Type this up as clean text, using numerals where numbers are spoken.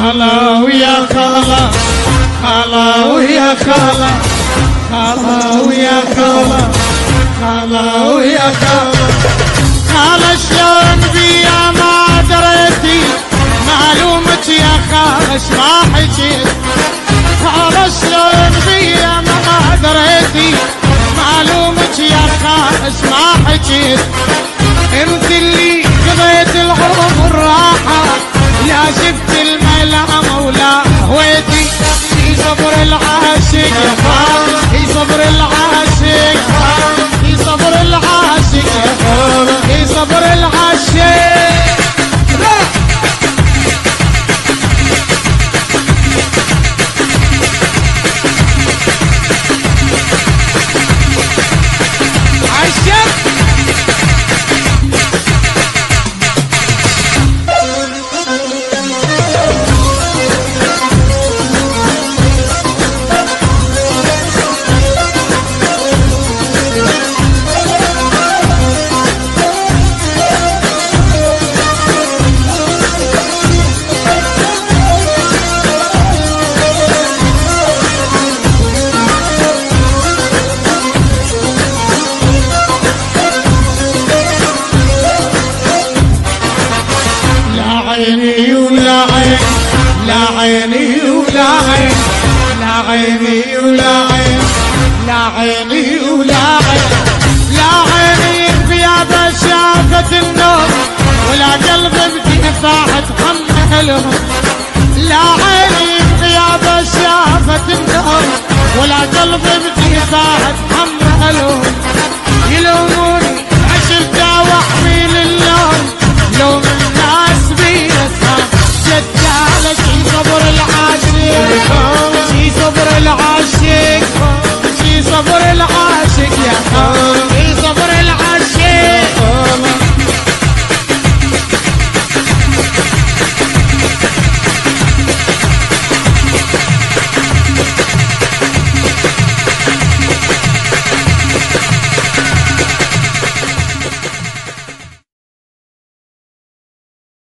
خلا ويا خلا، خلا ويا خلا، خلا ويا خلا، خلا ويا خلا. خلا شلون بيا ما دريتي، معلومك يا خالش ما حكيت. خلا شلون بيا ما دريتي، معلومك يا خالش ما حكيت. انت اللي قضيت العمر راحة، لا شفت الملامة ولا هويتي. في صبر العاشق يا خالد، في صبر العاشق، في صبر العاشق يا خالد، في صبر العاشق. عيني ولا عين، لا عيني ولا عين، لا عيني ولا عين، لا عيني ولا عين. لا عيني بيابا شافت النور، ولا قلب بدفاعة حملهم. لا عيني بيابا شافت النور، ولا قلب بدفاعة حملهم. يلوم